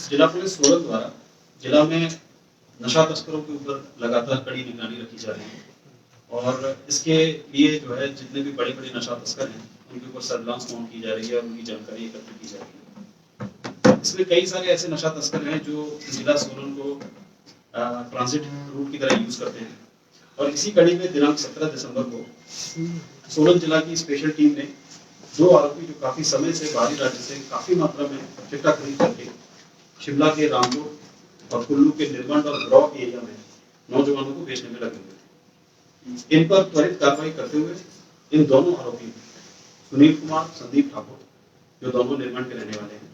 जिला पुलिस सोलन द्वारा जिला में नशा तस्करों के ऊपर लगातार कड़ी निगरानी रखी जा रही है और इसके लिए जो है जितने भी बड़े बड़े नशा तस्कर हैं उनके ऊपर सर्विलांस माउंट की जा रही है और उनकी जानकारी एकत्र की जा रही है। इसमें कई सारे ऐसे नशा तस्कर हैं जो जिला सोलन को ट्रांजिट रूट की तरह यूज करते हैं और इसी कड़ी में दिनांक 17 दिसंबर को सोलन जिला की स्पेशल टीम ने 2 आरोपी जो काफी समय से बाहरी राज्य से काफी मात्रा में चिट्टा खरीद करके शिमला के रामपुर और कुल्लू के निर्मंड और ब्रॉक एरिया में नौजवानों को बेचने में लगे हुए थे। इन पर त्वरित कार्रवाई करते हुए इन दोनों आरोपी सुनील कुमार, संदीप ठाकुर, जो दोनों निर्मंड के रहने वाले हैं,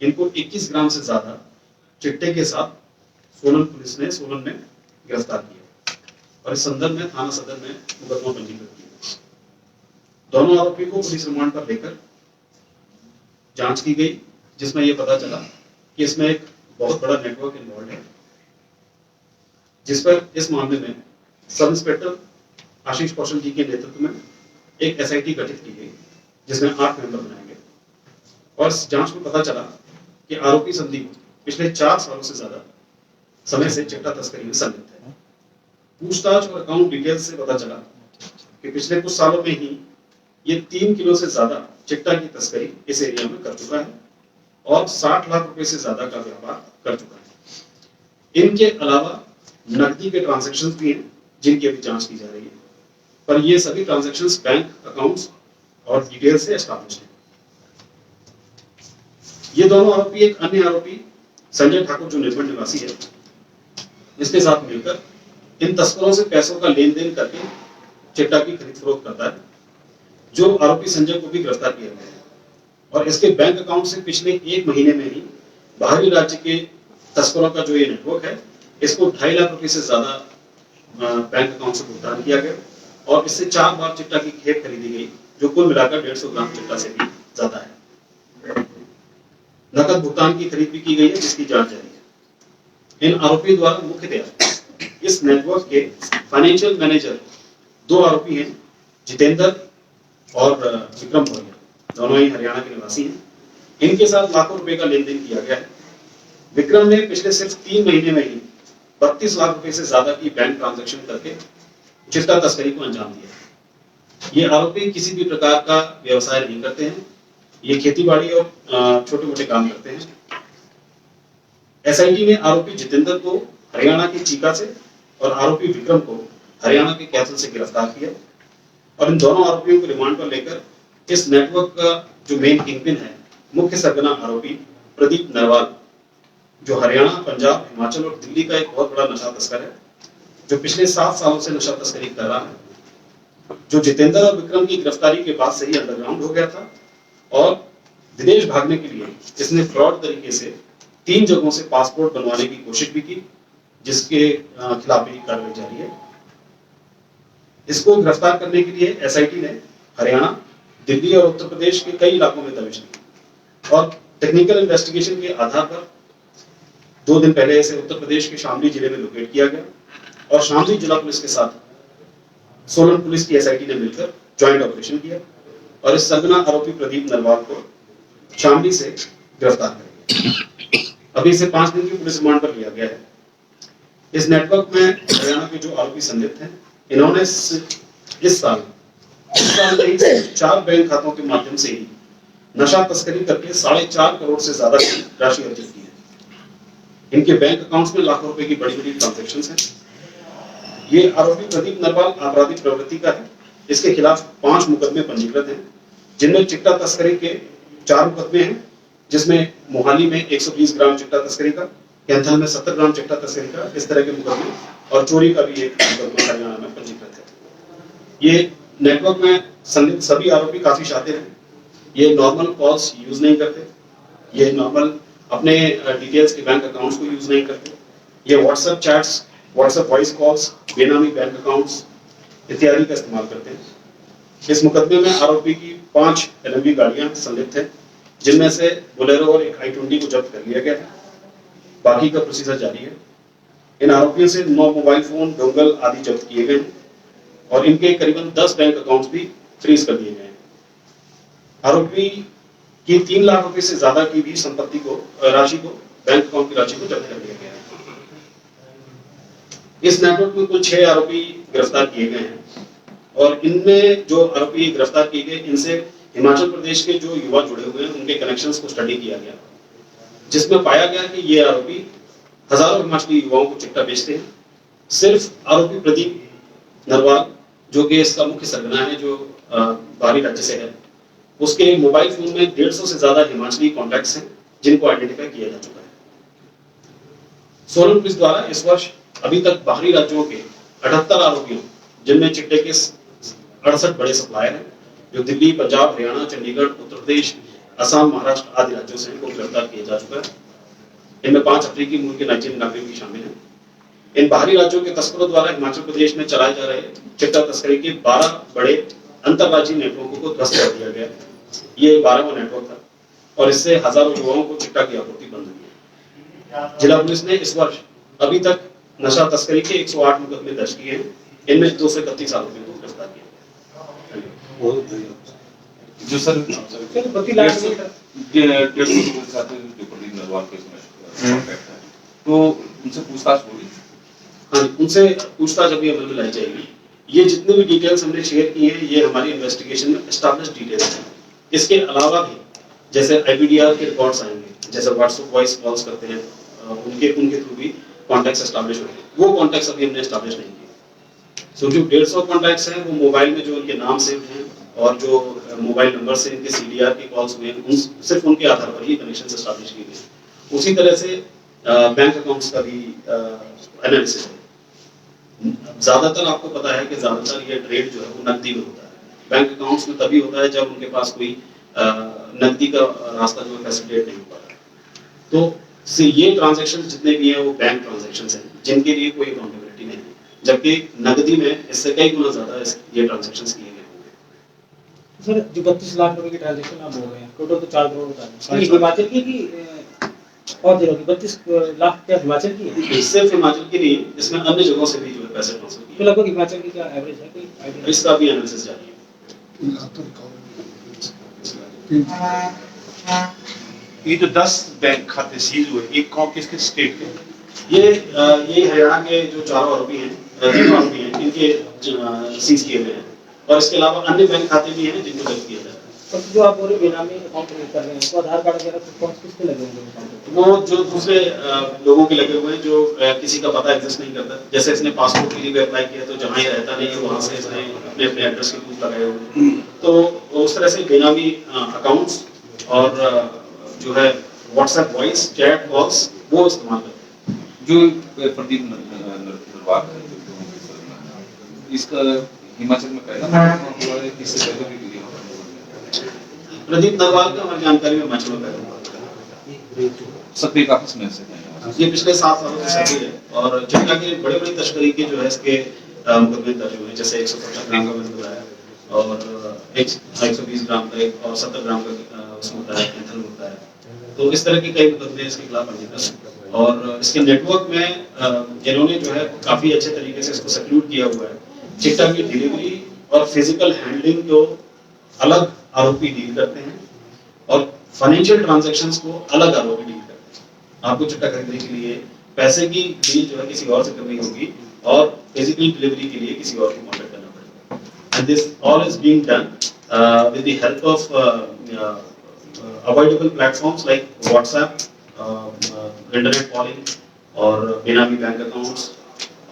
इनको 21 ग्राम से ज्यादा चिट्टे के साथ सोलन पुलिस ने सोलन में गिरफ्तार किया और इस संदर्भ में थाना सदर में मुकदमा पंजीकृत किया। दोनों आरोपी को पुलिस रिमांड पर लेकर जांच की गई, जिसमें यह पता चला कि इसमें एक बहुत बड़ा नेटवर्क इन्वॉल्व है, जिस पर इस मामले में सब इंस्पेक्टर आशीष कौशल जी के नेतृत्व में एक एसआईटी गठित की गई, जिसमें 8 मेंबर बनाए गए और इस जांच में पता चला कि आरोपी संदीप पिछले 4 सालों से ज्यादा समय से चिट्टा तस्करी में संलिप्त है। पूछताछ और अकाउंट डिटेल्स से पता चला कि पिछले कुछ सालों में ही ये 3 किलो से ज्यादा चिट्टा की तस्करी इस एरिया में कर चुका है और 60 लाख रुपए से ज्यादा का व्यापार कर चुका है। इनके अलावा नकदी के ट्रांजैक्शंस भी हैं जिनकी अभी जांच की जा रही है, पर ये सभी ट्रांजैक्शंस बैंक अकाउंट्स और डिटेल से एस्टैब्लिश्ड हैं। ये दोनों आरोपी एक अन्य आरोपी संजय ठाकुर जो निर्मल निवासी है, इसके साथ मिलकर इन तस्करों से पैसों का लेन देन करके चिट्टा की खरीद फरोख्त करता है। जो आरोपी संजय को भी गिरफ्तार किया गया है और इसके बैंक अकाउंट से पिछले 1 महीने में ही बाहरी राज्य के तस्करों का जो ये नेटवर्क है, इसको 2.5 लाख रुपए से ज्यादा बैंक अकाउंट से भुगतान किया गया और इससे 4 बार चिट्टा की खेप खरीदी गई, जो कुल मिलाकर 150 ग्राम चिट्टा से भी ज्यादा है। नकद भुगतान की खरीद भी की गई है, जिसकी जांच जारी है। इन आरोपियों द्वारा मुख्यतया इस नेटवर्क के फाइनेंशियल मैनेजर 2 आरोपी हैं, जितेंद्र और विक्रम भोरिया, दोनों ही हरियाणा के निवासी हैं। इनके साथ लाखों रुपए का लेन देन किया गया है। विक्रम ने पिछले सिर्फ 3 महीने में ही 32 लाख रुपए से ज्यादा की बैंक ट्रांजैक्शन करके चिट्टा तस्करी को अंजाम दिया। ये आरोपी किसी भी प्रकार का व्यवसाय नहीं करते हैं, ये खेती बाड़ी और छोटे मोटे काम करते हैं। एसआईटी ने आरोपी जितेंद्र को हरियाणा के चीका से और आरोपी विक्रम को हरियाणा के कैथल से गिरफ्तार किया और इन दोनों आरोपियों को रिमांड पर लेकर इस नेटवर्क का जो मेन किंगपिन है, मुख्य सरगना आरोपी प्रदीप नरवाल, जो हरियाणा, पंजाब, हिमाचल और दिल्ली का एक बहुत बड़ा नशा तस्कर है, जो पिछले 7 सालों से नशा तस्करी कर रहा है, जो जितेंद्र और विक्रम की गिरफ्तारी के बाद से ही अंडरग्राउंड हो गया था और विदेश भागने के लिए इसने फ्रॉड तरीके से 3 जगहों से पासपोर्ट बनवाने की कोशिश भी की, जिसके खिलाफ भी कार्रवाई जारी है। इसको गिरफ्तार करने के लिए एसआईटी ने हरियाणा, दिल्ली और उत्तर प्रदेश के कई इलाकों में दबिश दी और टेक्निकल इन्वेस्टिगेशन के आधार पर 2 दिन पहले इसे उत्तर प्रदेश के शामली जिले में लोकेट किया गया और शामली जिला पुलिस के साथ सोलन पुलिस की एसआईटी ने मिलकर ज्वाइंट ऑपरेशन किया और इस सरगना आरोपी प्रदीप नरवाल को शामली से गिरफ्तार किया। अभी इसे 5 दिन की पुलिस रिमांड पर लिया गया है। इस नेटवर्क में हरियाणा के जो आरोपी संलिप्त हैं, इन्होंने इस साल में 4 बैंक खातों के माध्यम से ही नशा तस्करी करके 4.5 करोड़ से ज्यादा की राशि अर्जित की है। इनके बैंक अकाउंट्स में लाखों रुपए की बड़ी बड़ी ट्रांजैक्शंस हैं। ये आरोपी प्रदीप नरवाल आपराधिक प्रवृत्ति का है। इसके खिलाफ 5 मुकदमे पंजीकृत हैं, जिनमें चिट्टा तस्करी के 4 मुकदमे हैं, जिसमें मोहाली में 120 ग्राम चिट्टा तस्करी का, कैंथल में 70 ग्राम चिट्टा तस्करी का, इस तरह के मुकदमे और चोरी का भी एक मुकदमा हरियाणा में पंजीकृत है। ये नेटवर्क में संलिप्त सभी आरोपी काफी शातिर हैं। ये नॉर्मल कॉल्स यूज नहीं करते, ये नॉर्मल अपने डिटेल्स के बैंक अकाउंट्स को यूज नहीं करते, ये WhatsApp chats, WhatsApp voice calls, बेनामी बैंक अकाउंट्स इत्यादि का इस्तेमाल करते हैं। इस मुकदमे में आरोपी की 5 एलएमवी गाड़ियां संलिप्त हैं, जिनमें से बोलेरो और एक i20 को जब्त कर लिया गया है। बाकी का प्रोसीजर जारी है। इन आरोपियों से 9 मोबाइल फोन, डोंगल आदि जब्त किए गए हैं और इनके करीबन 10 बैंक अकाउंट्स भी फ्रीज कर दिए गए हैं। आरोपी की 3 लाख रुपए से ज्यादा की भी संपत्ति को राशि को बैंक अकाउंट की राशि को जब्त कर लिया गया है। इस नेटवर्क में कुल 6 आरोपी गिरफ्तार किए गए हैं और इनमें जो आरोपी गिरफ्तार किए गए इनसे हिमाचल प्रदेश के जो युवा जुड़े हुए हैं उनके कनेक्शंस को स्टडी किया गया, जिसमें पाया गया कि ये आरोपी हजारों हिमाचली युवाओं को चिट्टा बेचते हैं। सिर्फ आरोपी प्रदीप नरवाल जो कि इसका मुख्य सरगना है, जो बाहरी राज्य से है, उसके मोबाइल फोन में 150 से ज्यादा हिमाचली कॉन्टैक्ट्स हैं जिनको आइडेंटिफाई किया जा चुका है। सोलन पुलिस द्वारा इस वर्ष अभी तक बाहरी राज्यों के 78 आरोपियों, जिनमें चिट्टे के 68 बड़े सप्लायर हैं, जो दिल्ली, पंजाब, हरियाणा, चंडीगढ़, उत्तर प्रदेश, असम, महाराष्ट्र आदि राज्यों से इनको गिरफ्तार किया जा चुका है। इनमें 5 अफ्रीकी मूल के नाइजीरियन नागरिक भी शामिल हैं। इन बाहरी राज्यों के तस्करों द्वारा हिमाचल प्रदेश में चलाए जा रहे चिट्टा तस्करी के 12 बड़े अंतरराज्यीय नेटवर्कों को ध्वस्त कर दिया गया। ये 12वां नेटवर्क था और इससे हजारों युवाओं को चिट्टा की आपूर्ति बंद हुई है। जिला पुलिस ने इस वर्ष अभी तक नशा तस्करी के 108 मुकदमे दर्ज किए हैं। इनमें 231 आरोपियों को गिरफ्तार किया गया। जो सर 150 के साथ जो प्रदीप नरवाल के कॉन्टैक्ट है, तो उनसे पूछताछ होगी? हाँ, उनसे पूछताछ अभी अमल में लाई जाएगी। ये जितने भी डिटेल्स हमने शेयर किए हैं ये हमारी इन्वेस्टिगेशन में एस्टैब्लिश्ड डिटेल्स हैं। इसके अलावा भी जैसे IPDR के रिकॉर्ड्स आएंगे, जैसे व्हाट्सएप वॉइस कॉल्स करते हैं, उनके थ्रू भी कॉन्टैक्ट्स एस्टैब्लिश होंगे। वो कॉन्टैक्ट्स अभी हमने एस्टैब्लिश नहीं किए। सो जो 150 कॉन्टैक्ट्स हैं वो मोबाइल में जो उनके नाम सेव हैं और जो मोबाइल नंबर से इनके CDR के कॉल्स हुए हैं, सिर्फ उनके आधार पर ही कनेक्शन एस्टैब्लिश किए गए। उसी तरह से बैंक अकाउंट्स का भी एनालिसिस है। ज्यादातर आपको पता है कि ज्यादातर ये ट्रेड जो है वो नकदी में होता है। बैंक अकाउंट्स में तभी होता है जब उनके पास कोई नकदी का रास्ता जो है फैसिलिटेट नहीं हो पाता। तो से ये ट्रांजैक्शन जितने भी हैं वो बैंक ट्रांजैक्शंस हैं जिनके लिए कोई अकाउंटेबिलिटी नहीं है, जबकि नकदी में इससे कई गुना ज्यादा ये ट्रांजैक्शंस किए गए होंगे। सर जो 32 लाख रुपए की ट्रांजैक्शन आप बोल रहे हैं, टोटल तो 4 करोड़ बता रहे हैं, हिमाचल की और जिलों की 32 लाख क्या हिमाचल की है? सिर्फ हिमाचल की नहीं, इसमें अन्य जगहों से भी जो है पैसे ट्रांसफर किए। तो लगभग हिमाचल की क्या एवरेज है, कोई आइडिया? इसका भी एनालिसिस जारी है। ये जो 10 बैंक खाते सीज हुए, एक कौन किसके स्टेट के? ये हरियाणा के जो 4 आरोपी हैं, तीनों आरोपी हैं, इनके सीज किए गए हैं और इसके अलावा अन्य बैंक खाते भी हैं जिनको जब्त किया जाएगा। तो जो आप बोल रहे बेनामी अकाउंट कर रहे हैं, तो आधार कार्ड वगैरह कौन किसके लगे होंगे? वो जो दूसरे लोगों के लगे हुए हैं जो किसी का पता एग्जिस्ट नहीं करता। जैसे इसने पासपोर्ट के लिए भी अप्लाई किया तो जहाँ ये रहता नहीं है वहाँ से इसने अपने अपने एड्रेस के प्रूफ लगाए हुए, तो उस तरह से बेनामी अकाउंट्स और जो है व्हाट्सएप वॉइस चैट कॉल्स वो इस्तेमाल करते हैं। जो प्रदीप नरवाल है, इसका हिमाचल में पहला इससे पहले भी प्रदीप नरवाल का हमारी जानकारी में हिमाचल में पहला सक्रिय काफी समय से है। ये पिछले 7 सालों से सक्रिय है और चिट्टा के बड़े बड़ी तस्करी के जो है इसके मुकदमे दर्ज हुए हैं, जैसे 150 ग्राम का मैंने बताया और 120 ग्राम का एक और 70 ग्राम का उसमें होता है एंथल होता है। तो इस तरह के कई मुकदमे इसके खिलाफ पंजीकृत हैं और इसके नेटवर्क में इन्होंने जो है काफी अच्छे तरीके से इसको सक्रिय किया हुआ है। चिट्टा की डिलीवरी और फिजिकल हैंडलिंग को अलग आरोपी डील करते हैं और फाइनेंशियल ट्रांजैक्शंस को अलग आरोपी डील करते हैं। आपको चिट्टा खरीदने के लिए पैसे की डील जो है किसी और से करनी होगी और फिजिकल डिलीवरी के लिए किसी और को कॉन्टैक्ट करना पड़ेगा। And this all is being done with the help of avoidable platforms like WhatsApp, internet calling और बेनामी बैंक अकाउंट्स।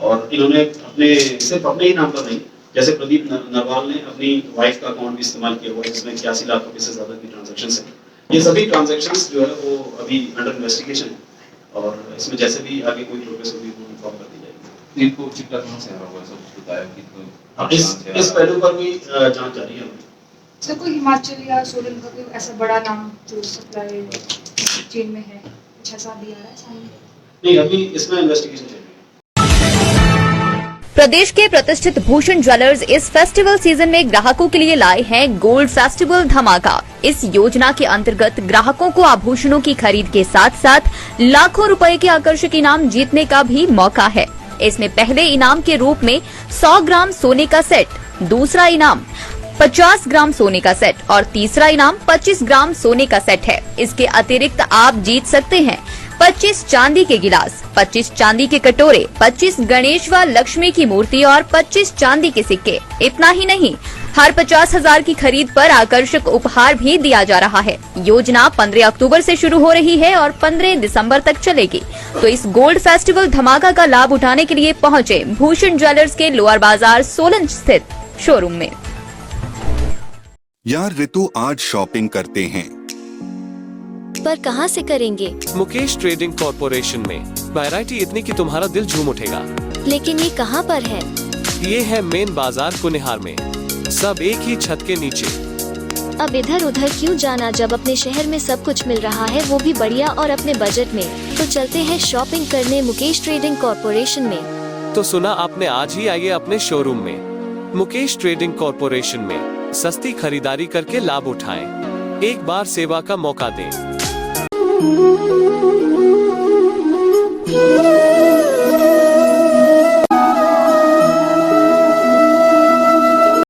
और इन्होंने सिर्फ अपने ही नाम पर नहीं, जैसे प्रदीप नरवाल ने अपनी वाइफ का अकाउंट भी इस्तेमाल किया हुआ है जिसमें 81 लाख रुपए से ज्यादा की ट्रांजैक्शंस हैं। ये सभी ट्रांजैक्शंस जो है वो अभी अंडर इन्वेस्टिगेशन है और इसमें जैसे भी आगे कोई प्रोग्रेस होगी वो इन्फॉर्म कर दी जाएगी। इनको चिट्टा कहां से आ रहा है, सब कुछ बताया कि इस पहलू पर भी जांच जारी है। सर कोई हिमाचल या सोलन का कोई ऐसा बड़ा नाम जो सप्लाई चेन में है, कुछ ऐसा भी आ रहा है सामने? नहीं, अभी इसमें इन्वेस्टिगेशन चल रही है। प्रदेश के प्रतिष्ठित भूषण ज्वेलर्स इस फेस्टिवल सीजन में ग्राहकों के लिए लाए हैं गोल्ड फेस्टिवल धमाका। इस योजना के अंतर्गत ग्राहकों को आभूषणों की खरीद के साथ साथ लाखों रुपए के आकर्षक इनाम जीतने का भी मौका है। इसमें पहले इनाम के रूप में 100 ग्राम सोने का सेट, दूसरा इनाम 50 ग्राम सोने का सेट और तीसरा इनाम 25 ग्राम सोने का सेट है। इसके अतिरिक्त आप जीत सकते हैं 25 चांदी के गिलास, 25 चांदी के कटोरे, 25 गणेश व लक्ष्मी की मूर्ति और 25 चांदी के सिक्के। इतना ही नहीं, हर 50,000 की खरीद पर आकर्षक उपहार भी दिया जा रहा है। योजना 15 अक्टूबर से शुरू हो रही है और 15 दिसंबर तक चलेगी। तो इस गोल्ड फेस्टिवल धमाका का लाभ उठाने के लिए पहुंचे भूषण ज्वेलर्स के लोअर बाजार सोलन स्थित शोरूम में। यार ऋतु, आज शॉपिंग करते हैं, पर कहां से करेंगे? मुकेश ट्रेडिंग कॉर्पोरेशन में वैरायटी इतनी कि तुम्हारा दिल झूम उठेगा। लेकिन ये कहां पर है? ये है मेन बाजार कुनिहार में, सब एक ही छत के नीचे। अब इधर उधर क्यों जाना जब अपने शहर में सब कुछ मिल रहा है, वो भी बढ़िया और अपने बजट में। तो चलते हैं शॉपिंग करने मुकेश ट्रेडिंग कॉर्पोरेशन में। तो सुना आपने, आज ही आइए अपने शोरूम में। मुकेश ट्रेडिंग कॉर्पोरेशन में सस्ती खरीदारी करके लाभ उठाएं। एक बार सेवा का मौका दें।